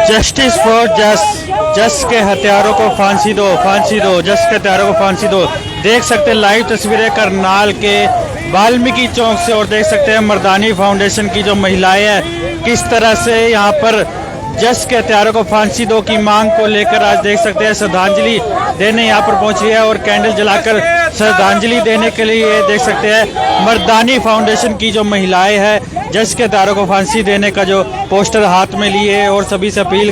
Justice for जस के हत्यारों को फांसी दो, फांसी दो, जस के हत्यारों को फांसी दो। देख सकते हैं लाइव तस्वीरें करनाल के वाल्मीकि चौक से, और देख सकते हैं मर्दानी फाउंडेशन की जो महिलाएं हैं किस तरह से यहाँ पर जस के हत्यारों को फांसी दो की मांग को लेकर आज देख सकते हैं श्रद्धांजलि देने यहाँ पर पहुंची है, और कैंडल जलाकर श्रद्धांजलि देने के लिए देख सकते हैं मर्दानी फाउंडेशन की जो महिलाएं हैं जस के हत्यारों को फांसी देने का जो पोस्टर हाथ में लिए, और सभी से अपील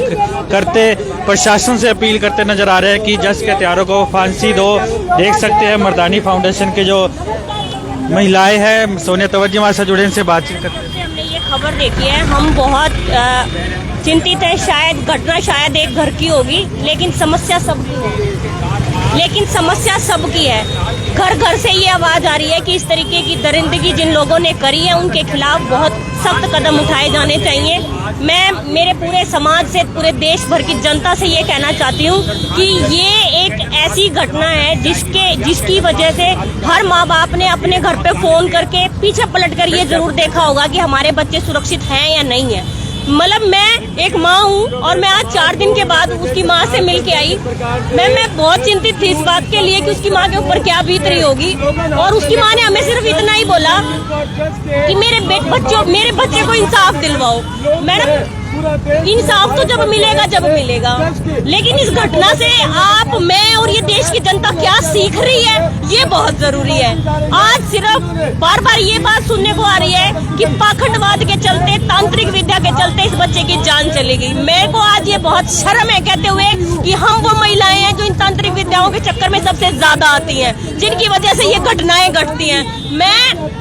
करते, प्रशासन से अपील करते नजर आ रहे हैं कि जस के हत्यारों को फांसी दो। देख सकते हैं मर्दानी फाउंडेशन के जो महिलाएं हैं, सोनिया तवज्जी हमारे साथ जुड़े, इनसे बातचीत करते हैं। हमने ये खबर देखी है, हम बहुत चिंतित है। शायद घटना शायद एक घर की होगी, लेकिन समस्या सबकी है, लेकिन समस्या सबकी है। घर घर से ये आवाज आ रही है कि इस तरीके की दरिंदगी जिन लोगों ने करी है उनके खिलाफ बहुत सख्त कदम उठाए जाने चाहिए। मैं मेरे पूरे समाज से, पूरे देश भर की जनता से ये कहना चाहती हूँ कि ये एक ऐसी घटना है जिसकी वजह से हर माँ बाप ने अपने घर पे फोन करके पीछे पलट कर ये जरूर देखा होगा कि हमारे बच्चे सुरक्षित हैं या नहीं है। मतलब मैं एक माँ हूँ और मैं आज 4 दिन के बाद उसकी माँ से मिल के आई। मैं बहुत चिंतित थी इस बात के लिए कि उसकी माँ के ऊपर क्या बीत रही होगी, और उसकी माँ ने हमें सिर्फ इतना ही बोला कि मेरे बच्चे को इंसाफ दिलवाओ। मैडम, इंसाफ तो जब मिलेगा, लेकिन इस घटना से आप, मैं और ये देश की जनता क्या सीख रही है ये बहुत जरूरी है। आज सिर्फ बार बार ये बात सुनने को आ रही है कि पाखंडवाद के चलते, तांत्रिक विद्या के चलते इस बच्चे की जान चली गई। मेरे को आज ये बहुत शर्म है कहते हुए कि हम वो महिलाएं हैं जो इन तांत्रिक विद्याओं के चक्कर में सबसे ज्यादा आती हैं, जिनकी वजह से ये घटनाएं घटती हैं। मैं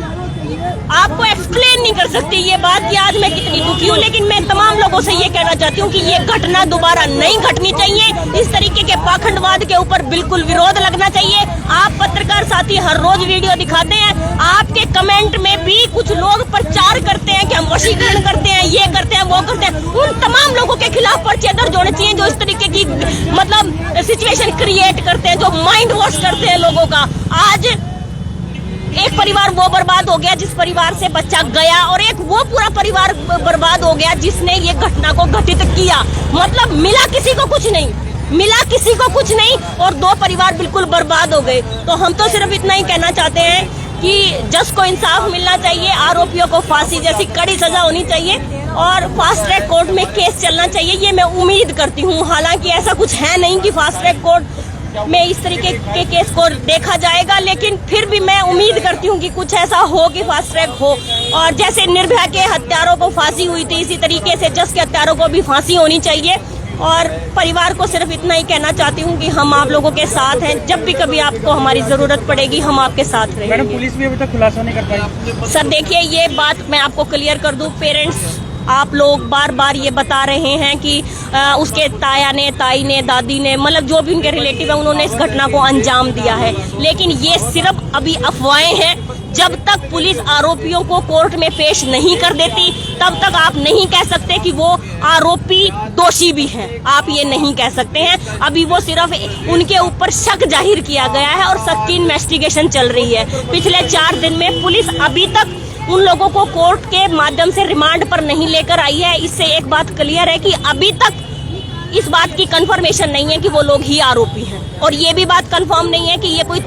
आपको एक्सप्लेन नहीं कर सकती ये बात कि आज मैं कितनी दुखी हूँ, लेकिन मैं तमाम लोगों से ये कहना चाहती हूँ कि ये घटना दोबारा नहीं घटनी चाहिए। इस तरीके के पाखंडवाद के ऊपर बिल्कुल विरोध लगना चाहिए। आप पत्रकार साथी हर रोज वीडियो दिखाते हैं, आपके कमेंट में भी कुछ लोग प्रचार करते हैं कि हम वशीकरण करते हैं, ये करते हैं, वो करते हैं। उन तमाम लोगों के खिलाफ पर्चे दर्ज होने चाहिए जो इस तरीके की मतलब सिचुएशन क्रिएट करते हैं, जो माइंड वॉश करते हैं लोगों का। आज एक परिवार वो बर्बाद हो गया जिस परिवार से बच्चा गया, और एक वो पूरा परिवार बर्बाद हो गया जिसने ये घटना को घटित किया। मतलब मिला किसी को कुछ नहीं, और 2 परिवार बिल्कुल बर्बाद हो गए। तो हम तो सिर्फ इतना ही कहना चाहते हैं कि जज को इंसाफ मिलना चाहिए, आरोपियों को फांसी जैसी कड़ी सजा होनी चाहिए, और फास्ट ट्रैक कोर्ट में केस चलना चाहिए। ये मैं उम्मीद करती हूँ, हालांकि ऐसा कुछ है नहीं कि फास्ट ट्रैक कोर्ट में इस तरीके के केस को देखा जाएगा, लेकिन फिर भी मैं उम्मीद करती हूँ कि कुछ ऐसा हो कि फास्ट ट्रैक हो। और जैसे निर्भया के हत्यारों को फांसी हुई थी, इसी तरीके से जस के हत्यारों को भी फांसी होनी चाहिए। और परिवार को सिर्फ इतना ही कहना चाहती हूँ कि हम आप लोगों के साथ हैं, जब भी कभी आपको हमारी जरूरत पड़ेगी हम आपके साथ रहेंगे। मैडम, पुलिस भी अभी तक खुलासा नहीं कर पाई। सर देखिए, ये बात मैं आपको क्लियर कर दूं, पेरेंट्स आप लोग बार बार ये बता रहे हैं कि उसके ताया ने, ताई ने, दादी ने, मतलब जो भी उनके रिलेटिव है उन्होंने इस घटना को अंजाम दिया है, लेकिन ये सिर्फ अभी अफवाहें हैं। जब तक पुलिस आरोपियों को कोर्ट में पेश नहीं कर देती तब तक आप नहीं कह सकते कि वो आरोपी दोषी भी हैं। आप ये नहीं कह सकते हैं। अभी वो सिर्फ उनके ऊपर शक जाहिर किया गया है और सख्त इन्वेस्टिगेशन चल रही है। पिछले 4 दिन में पुलिस अभी तक उन लोगों को कोर्ट के माध्यम से रिमांड पर नहीं लेकर आई है। इससे एक बात क्लियर है कि अभी तक इस बात की कंफर्मेशन नहीं है कि वो लोग ही आरोपी हैं, और ये भी बात कंफर्म नहीं है कि ये कोई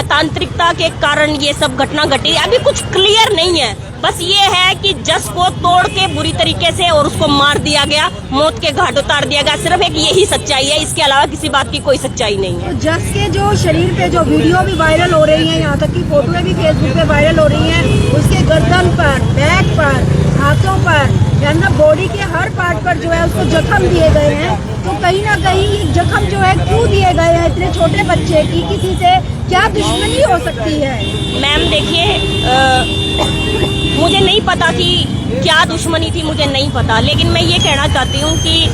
तांत्रिकता के कारण ये सब घटना घटी। अभी कुछ क्लियर नहीं है, बस ये है कि जस को तोड़ के बुरी तरीके से और उसको मार दिया गया, मौत के घाट उतार दिया गया। सिर्फ एक यही सच्चाई है, इसके अलावा किसी बात की कोई सच्चाई नहीं है। जस के जो शरीर पे जो वीडियो भी वायरल हो रही है, यहाँ तक की फोटो भी फेसबुक पे वायरल हो रही है, उसके गर्दन पर, बैक पर, हाथों पर, यानी बॉडी के हर पार्ट पर जो है उसको जख्म दिए गए हैं। तो कहीं ना कहीं ये जख्म जो है क्यों दिए गए हैं? इतने छोटे बच्चे की किसी से क्या दुश्मनी हो सकती है? मैम देखिए, मुझे नहीं पता कि क्या दुश्मनी थी, मुझे नहीं पता, लेकिन मैं ये कहना चाहती हूँ कि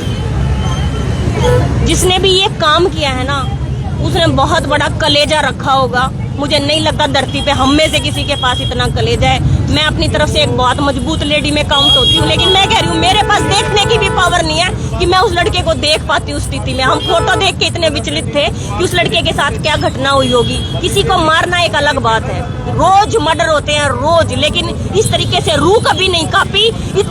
जिसने भी ये काम किया है ना, उसने बहुत बड़ा कलेजा रखा होगा। मुझे नहीं लगता धरती पे हम में से किसी के पास इतना कलेजा है मैं अपनी तरफ से एक बहुत मजबूत लेडी में काउंट होती हूँ, लेकिन मैं कह रही हूँ मेरे पास देखने की भी पावर नहीं है कि मैं उस लड़के को देख पाती उस स्थिति में। हम फोटो देख के इतने विचलित थे कि उस लड़के के साथ क्या घटना हुई होगी। किसी को मारना एक अलग बात है, रोज मर्डर होते हैं रोज, लेकिन इस तरीके से रूह कभी नहीं कांपी,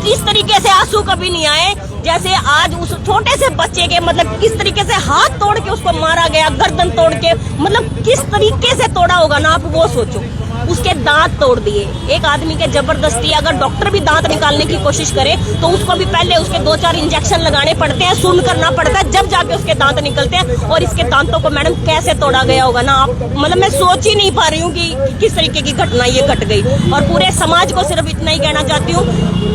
इस तरीके से आंसू कभी नहीं आए जैसे आज उस छोटे से बच्चे के, मतलब किस तरीके से हाथ तोड़ के उसको मारा गया, गर्दन तोड़ के, मतलब किस तरीके से तोड़ा होगा ना, आप वो सोचो। उसके दांत तोड़ दिए। एक आदमी के जबरदस्ती अगर डॉक्टर भी दांत निकालने की कोशिश करे तो उसको भी पहले उसके 2-4 इंजेक्शन लगाने पड़ते हैं, सुन करना पड़ता है, जब जाके उसके दांत निकलते हैं। और इसके दांतों को मैडम कैसे तोड़ा गया होगा ना, आप मतलब मैं सोच ही नहीं पा रही हूँ कि किस तरीके की घटना ये घट गई। और पूरे समाज को सिर्फ इतना ही कहना चाहती हूँ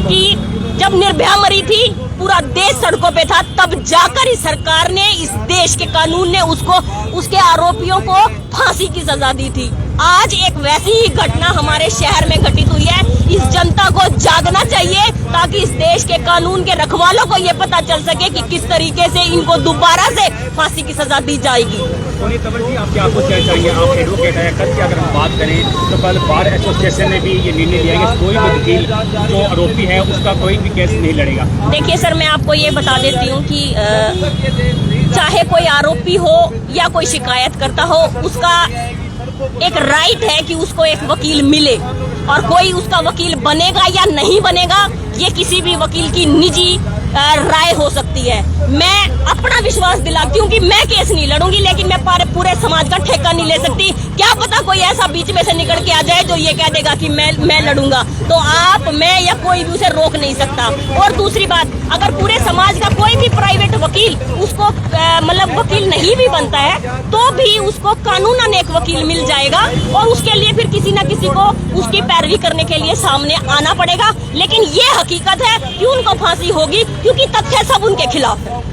कि जब निर्भया मरी थी पूरा देश सड़कों पे था, तब जाकर इस सरकार ने, इस देश के कानून ने उसको, उसके आरोपियों को फांसी की सजा दी थी। आज एक वैसी ही घटना हमारे शहर में घटित हुई है। इस जनता को जागना चाहिए ताकि इस देश के कानून के रखवालों को ये पता चल सके कि किस तरीके से इनको दोबारा से फांसी की सजा दी जाएगी। सोनी तंवर जी, आप क्या कुछ कहना चाहेंगे? आप एडवोकेट है, कल की अगर हम बात करें तो कल बार एसोसिएशन ने भी ये निर्णय लिया कि कोई भी वकील जो आरोपी है उसका कोई भी केस नहीं लड़ेगा। देखिए सर, मैं आपको ये बता देती हूँ कि चाहे कोई आरोपी हो या कोई शिकायत करता हो, उसका एक राइट है कि उसको एक वकील मिले, और कोई उसका वकील बनेगा या नहीं बनेगा ये किसी भी वकील की निजी राय हो सकती है। मैं अपना विश्वास दिलाती हूँ कि मैं केस नहीं लड़ूंगी, लेकिन मैं पूरे समाज का ठेका नहीं ले सकती। क्या पता कोई ऐसा बीच में से निकल के आ जाए जो ये कह देगा कि मैं लड़ूंगा, तो आप, मैं या कोई भी उसे रोक नहीं सकता। और दूसरी बात, अगर पूरे समाज का कोई भी प्राइवेट वकील उसको मतलब वकील नहीं भी बनता है तो भी उसको कानूनन एक वकील मिल जाएगा, और उसके लिए फिर किसी न किसी को उसकी पैरवी करने के लिए सामने आना पड़ेगा। लेकिन ये हकीकत है कि उनको फांसी होगी, क्योंकि तथ्य सब उनके खिलाफ है।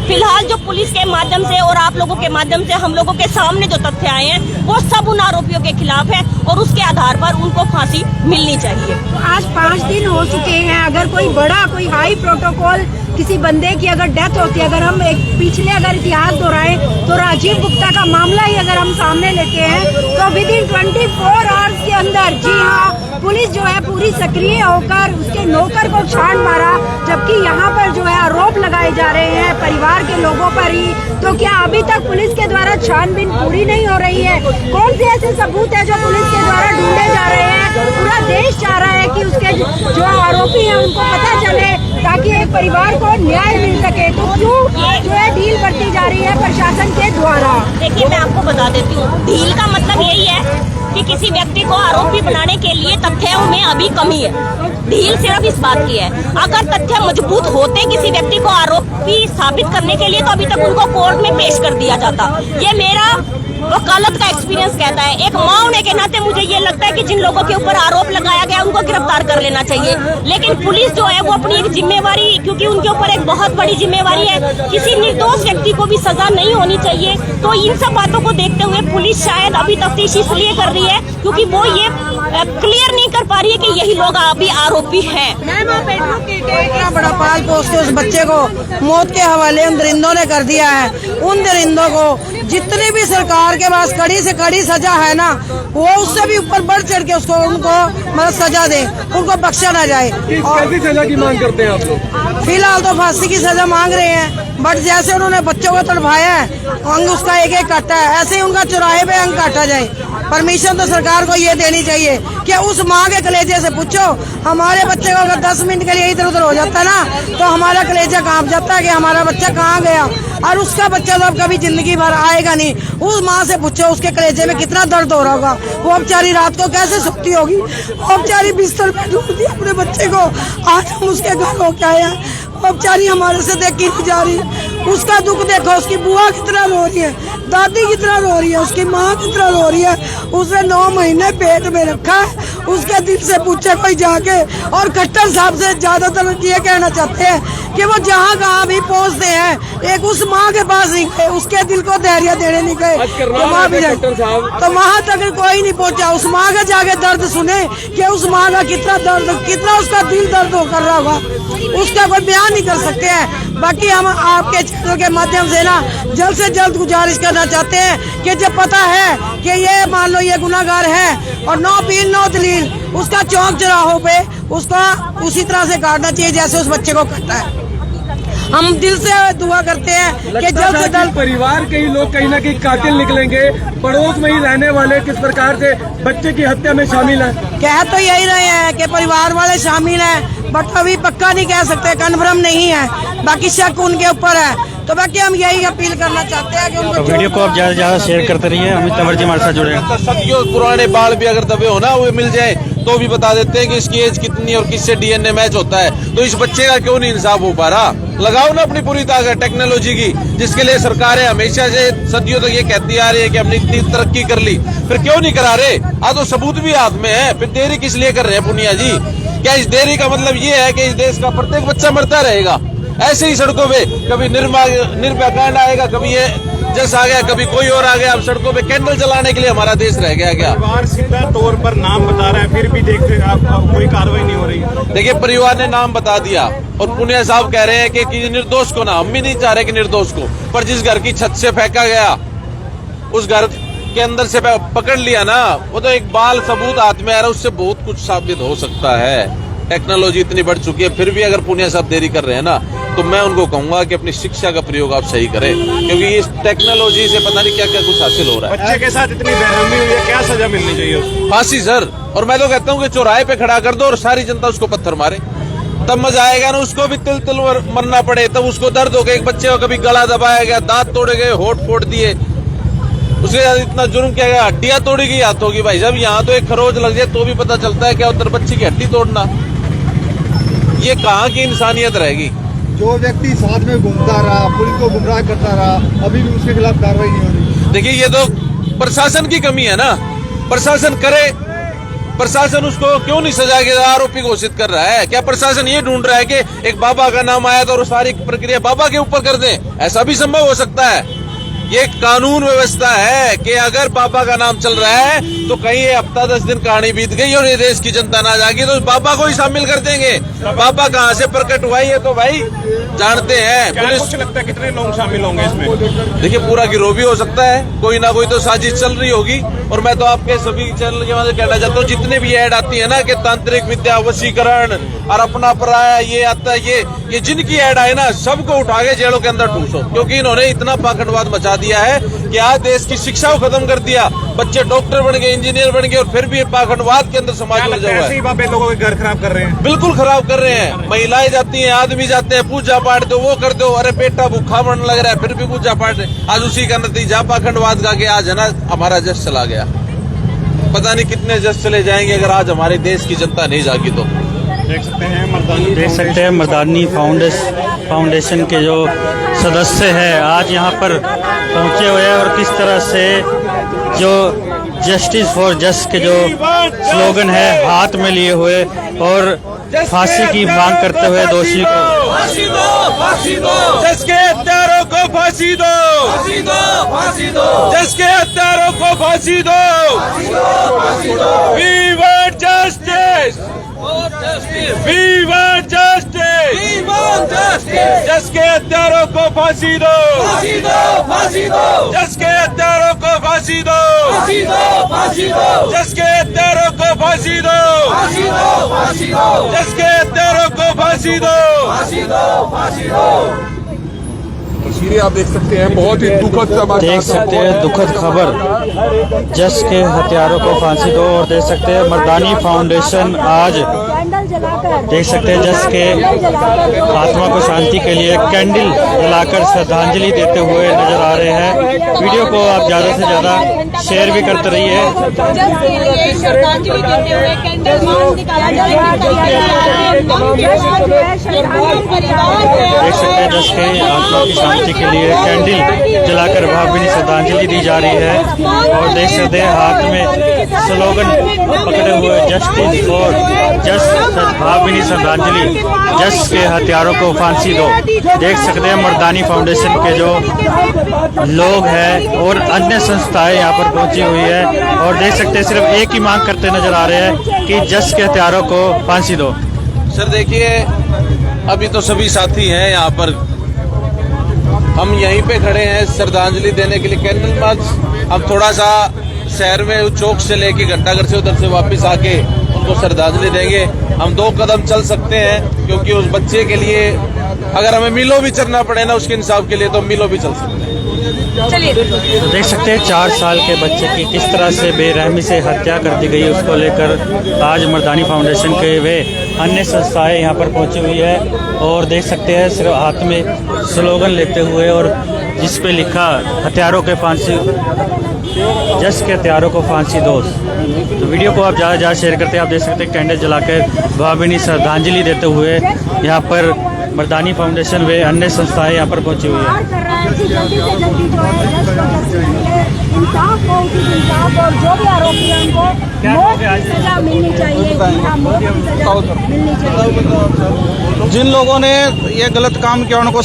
फिलहाल जो पुलिस के माध्यम से और आप लोगों के माध्यम से हम लोगों के सामने जो तथ्य आए हैं वो सब उन आरोपियों के खिलाफ है, और उसके आधार पर उनको फांसी मिलनी चाहिए। आज 5 दिन हो चुके हैं। अगर कोई बड़ा, कोई हाई प्रोटोकॉल किसी बंदे की अगर डेथ होती है, अगर हम एक पिछले अगर इतिहास दोहराएं तो राजीव गुप्ता का मामला ही अगर हम सामने लेते हैं तो विद इन 24 आवर्स के अंदर, जी हाँ, पुलिस जो है पूरी सक्रिय होकर उसके नौकर को छान मारा, जबकि यहाँ पर जो है आरोप लगाए जा रहे हैं परिवार के लोगों पर ही। तो क्या अभी तक पुलिस के द्वारा छानबीन पूरी नहीं हो रही है? कौन से ऐसे सबूत है जो पुलिस के द्वारा ढूंढे जा रहे हैं? पूरा देश चाह रहा है कि उसके जो आरोपी हैं उनको पता चले ताकि एक परिवार को न्याय मिल सके। तो क्यों जो है ढील बरती जा रही है प्रशासन के द्वारा? देखिए, मैं आपको बता देती हूँ, ढील का मतलब यही है कि किसी व्यक्ति को आरोपी बनाने के लिए तथ्यों में अभी कमी है। ढील सिर्फ इस बात की है, अगर तथ्य मजबूत होते किसी व्यक्ति को आरोपी साबित करने के लिए तो अभी तक उनको कोर्ट में पेश कर दिया जाता। ये मेरा वकालत का एक्सपीरियंस कहता है। एक माँ होने के नाते मुझे ये लगता है कि जिन लोगों के ऊपर आरोप लगाया गया उनको गिरफ्तार कर लेना चाहिए, लेकिन पुलिस जो है वो अपनी एक जिम्मेवारी, क्योंकि उनके ऊपर एक बहुत बड़ी जिम्मेवारी है, किसी निर्दोष व्यक्ति को भी सजा नहीं होनी चाहिए। तो इन सब बातों को देखते हुए पुलिस शायद अभी तफ्तीश इसलिए कर रही है क्योंकि वो ये क्लियर नहीं कर पा रही है कि यही लोग अभी आरोपी हैं। इतना बड़ा पाल पोस के उस बच्चे को मौत के हवाले उन दरिंदों ने कर दिया है। उन दरिंदों को जितनी भी सरकार के पास कड़ी से कड़ी सजा है ना, वो उससे भी ऊपर बढ़ चढ़ के उसको उनको मतलब सजा दे, उनको बख्शा ना जाए। कैसी सजा की मांग करते हैं आप लोग? फिलहाल तो फांसी की सजा मांग रहे हैं, बट जैसे उन्होंने बच्चों को तड़पाया है, अंग उसका एक एक काटा है, ऐसे ही उनका चौराहे पे अंग काटा जाए। परमिशन तो सरकार को ये देनी चाहिए कि उस माँ के कलेजे से पूछो, हमारे बच्चे को अगर 10 मिनट के लिए इधर उधर हो जाता है ना तो हमारा कलेजा कांप जाता है कि हमारा बच्चा कहाँ गया, और उसका बच्चा तो अब कभी जिंदगी भर आएगा नहीं। उस माँ से पूछो उसके कलेजे में कितना दर्द हो रहा होगा, वो बेचारी रात को कैसे सोती होगी, वो बेचारी बिस्तर पे ढूंढती अपने बच्चे को। आज हम उसके घर होके आए हैं, वो बेचारी हमारे से देखी नहीं जा रही है। उसका दुख देखो, उसकी बुआ कितना रो रही है, दादी कितना रो रही है, उसकी माँ कितना रो रही है। उसे 9 महीने पेट में रखा है, उसके दिल से पूछे कोई जाके। और खट्टर साहब से ज्यादातर ये कहना चाहते हैं कि वो जहाँ कहाँ भी पहुँचते हैं, एक उस माँ के पास नहीं गए, उसके दिल को धैर्य देने नहीं गए, तो वहाँ तक कोई नहीं पहुँचा। उस माँ का जाके दर्द सुने कि उस माँ का कितना दर्द, कितना उसका दिल दर्द हो कर रहा होगा, उसका कोई बयान नहीं कर सकते हैं। बाकी हम आपके चैनल के माध्यम से ना जल्द से जल्द गुजारिश करना चाहते हैं कि जब पता है कि ये मान लो ये गुनाहगार है और नो पील नो दलील, उसका चौक चौराहों पे उसका उसी तरह से काटना चाहिए जैसे उस बच्चे को काटा है। हम दिल से दुआ करते हैं कि जल्द से जल्द परिवार के ही लोग कहीं ना कहीं कातिल निकलेंगे, पड़ोस में ही रहने वाले किस प्रकार से बच्चे की हत्या में शामिल है। कह तो यही रहे हैं कि परिवार वाले शामिल हैं, बट अभी पक्का नहीं कह सकते, कन्फर्म नहीं है, बाकी शक उनके ऊपर है। तो बाकी हम यही अपील करना चाहते हैं कि उनको वीडियो को आप ज़्यादा से ज़्यादा शेयर करते रहिए। अमित तंवर जी हमारे साथ जुड़े हैं। सदियों पुराने बाल भी अगर दबे हो ना वो मिल जाए तो भी बता देते हैं कि इसकी एज कितनी और किससे डीएनए मैच होता है। तो इस बच्चे का क्यों नहीं इंसाफ हो पा रहा? लगाओ ना अपनी पूरी ताकत टेक्नोलॉजी की, जिसके लिए सरकारें हमेशा से सदियों तक ये कहती आ रही है कि हमने इतनी तरक्की कर ली, फिर क्यों नहीं करा रहे? तो सबूत भी हाथ में है, फिर देरी किस लिए कर रहे हैं पुनिया जी? क्या इस देरी का मतलब ये है कि इस देश का प्रत्येक बच्चा मरता रहेगा ऐसे ही सड़कों पे? कभी निर्भया कांड आएगा, कभी ये जस आ गया, कभी कोई और आ गया। अब सड़कों पे कैंडल जलाने के लिए हमारा देश रह गया क्या? परिवार सीधा तौर पर नाम बता रहा है, फिर भी देखते आप कोई कार्रवाई नहीं हो रही। देखिए परिवार ने नाम बता दिया और पुनिया साहब कह रहे हैं कि निर्दोष को ना, हम भी नहीं चाह रहे कि निर्दोष को, पर जिस घर की छत से फेंका गया उस घर के अंदर से पकड़ लिया ना, वो तो एक बाल सबूत हाथ में आ रहा है, उससे बहुत कुछ साबित हो सकता है। टेक्नोलॉजी इतनी बढ़ चुकी है, फिर भी अगर पुनिया साहब देरी कर रहे हैं ना, तो मैं उनको कहूंगा कि अपनी शिक्षा का प्रयोग आप सही करें, क्योंकि इस टेक्नोलॉजी से पता नहीं क्या क्या कुछ हासिल हो रहा है। बच्चे के साथ इतनी बेरहमी हुई है, क्या सजा मिलनी चाहिए उसको? फांसी सर। और मैं तो कहता हूँ कि चौराहे पे खड़ा कर दो और सारी जनता उसको पत्थर मारे, तब मजा आएगा ना। उसको भी तिल तिल मरना पड़े, तब उसको दर्द हो गया। एक बच्चे को कभी गला दबाया गया, दांत तोड़े गए, होठ फोड़ दिए, उसके साथ इतना जुर्म किया गया, हड्डियां तोड़ी गई हाथों की। भाई साहब यहाँ तो एक खरोच लग जाए तो भी पता चलता है क्या उधर बच्ची की हड्डी तोड़ना, ये कहाँ की इंसानियत रहेगी? जो व्यक्ति साथ में घूमता रहा, पुलिस को गुमराह करता रहा, अभी भी उसके खिलाफ कार्रवाई नहीं हो रही। देखिए ये तो प्रशासन की कमी है ना, प्रशासन करे, प्रशासन उसको क्यों नहीं सजा के आरोपी घोषित कर रहा है? क्या प्रशासन ये ढूंढ रहा है कि एक बाबा का नाम आया तो सारी प्रक्रिया बाबा के ऊपर कर दें? ऐसा भी संभव हो सकता है। ये कानून व्यवस्था है कि अगर बाबा का नाम चल रहा है तो कहीं ये हफ्ता 10 दिन कहानी बीत गई और ये देश की जनता ना जागी तो बाबा को ही शामिल कर देंगे। बाबा कहाँ से प्रकट हुआ है तो भाई जानते हैं। पुलिस को लगता है कितने लोग शामिल होंगे इसमें? देखिए पूरा गिरोह भी हो सकता है, कोई ना कोई तो साजिश चल रही होगी। और मैं तो आपके सभी चैनल के माध्यम से कहना चाहता हूँ, जितने भी ऐड आती है ना कि तांत्रिक विद्या, वशीकरण और अपना पराया ये आता है, ये जिनकी ऐड आए ना सबको उठा के जेलों के अंदर ठूसो, क्योंकि इन्होंने इतना पाखंडवाद मचा दिया है कि आज देश की शिक्षा को खत्म कर दिया। बच्चे डॉक्टर बन गए, इंजीनियर बन गए और फिर भी पाखंडवाद के अंदर समाज में हुआ है। बाबे लोगों के घर खराब कर रहे हैं, बिल्कुल खराब कर रहे हैं। महिलाएं जाती हैं, आदमी जाते हैं, पूजा पाठ दो, वो कर दो, अरे बेटा भूखा मरने लग रहा है फिर भी पूजा पाठ। आज उसी का नतीजा पाखंडवाद का कि आज है ना हमारा जश चला गया। पता नहीं कितने जश चले जाएंगे अगर आज हमारे देश की जनता नहीं जागी तो। देख सकते हैं मर्दानी फाउंडेशन के जो सदस्य हैं आज यहाँ पर पहुँचे हुए हैं और किस तरह से जो जस्टिस फॉर जस्ट के जो स्लोगन है हाथ में लिए हुए और फांसी की मांग करते हुए दोषी को फांसी दो, फांसी दो, जस के हत्यारों को फांसी दो, फांसी दो, फांसी दो, जस के हत्यारों को फांसी दो, फांसी दो, फांसी दो। We want justice, we want justice, we want justice, जस के हत्यारों को फांसी दो, फांसी दो, फांसी दो, जस के हत्यारों को फांसी दो, फांसी दो, फांसी दो, जस के हत्यारों को फांसी दो, फांसी दो, फांसी दो, जस के हत्यारों को फांसी दो, फांसी दो, फांसी दो। तस्वीरें आप देख सकते हैं, बहुत ही दुखद देख सकते हैं दुखद खबर, जस के हत्यारों को फांसी दो। और देख सकते हैं मर्दानी फाउंडेशन आज देख सकते हैं जस के आत्मा को शांति के लिए कैंडल जलाकर श्रद्धांजलि देते हुए नजर आ रहे हैं। वीडियो को आप ज़्यादा से ज़्यादा शेयर भी करते रहिए। देख सकते हैं जस के आत्मा की शांति के लिए कैंडल जलाकर भावभीनी श्रद्धांजलि दी जा रही है। और देख सकते हैं हाथ में स्लोगन पकड़े हुए जस्टिस फॉर जस्ट, भावभीनी श्रद्धांजलि, जस के हत्यारों को फांसी दो। देख सकते हैं मर्दानी फाउंडेशन के जो लोग हैं और अन्य संस्थाएं यहाँ पर पहुंची हुई है। और देख सकते हैं सिर्फ एक ही मांग करते नजर आ रहे हैं कि जस के हत्यारों को फांसी दो। सर देखिए अभी तो सभी साथी हैं यहाँ पर हम यहीं पे खड़े हैं श्रद्धांजलि देने के लिए कैंडल मार्च। हम थोड़ा सा शहर में चौक से लेके घंटाघर से उधर से वापस आके उनको श्रद्धांजलि देंगे। हम 2 कदम चल सकते हैं क्योंकि उस बच्चे के लिए अगर हमें मीलों भी चलना पड़े ना उसके इंसाफ के लिए तो मीलों भी चल सकते हैं। तो देख सकते हैं 4 साल के बच्चे की किस तरह से बेरहमी से हत्या कर दी गई। उसको लेकर आज मर्दानी फाउंडेशन के वे अन्य संस्थाएं यहाँ पर पहुंची हुई है और देख सकते हैं सिर्फ हाथ में स्लोगन लेते हुए और जिस पे लिखा हथियारों के फांसी, जस के हथियारों को फांसी दो। तो वीडियो को आप ज़्यादा शेयर करते हैं। आप देख सकते हैं कैंडल जलाकर भावभीनी श्रद्धांजलि देते हुए यहाँ पर मर्दानी फाउंडेशन व अन्य संस्थाएं यहाँ पर पहुंची हुई है। जल्दी से जल्दी जो है इंसाफ हो, इंसाफ और जो भी आरोपी हैं उनको मौत की सजा मिलनी चाहिए। मौत की सजा मिलनी चाहिए। जिन लोगों ने ये गलत काम किया उनको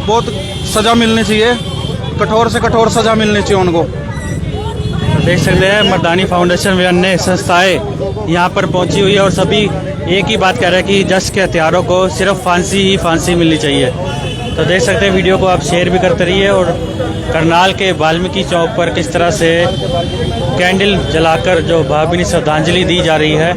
बहुत सजा मिलनी चाहिए, कठोर से कठोर सजा मिलनी चाहिए उनको। देख सकते हैं मर्दानी फाउंडेशन व अन्य संस्थाएं यहाँ पर पहुंची हुई है और सभी एक ही बात कह रहे हैं कि जस के हथियारों को सिर्फ फांसी ही फांसी मिलनी चाहिए। तो देख सकते हैं वीडियो को आप शेयर भी करते रहिए और करनाल के वाल्मीकि चौक पर किस तरह से कैंडल जलाकर जो भावभीनी श्रद्धांजलि दी जा रही है।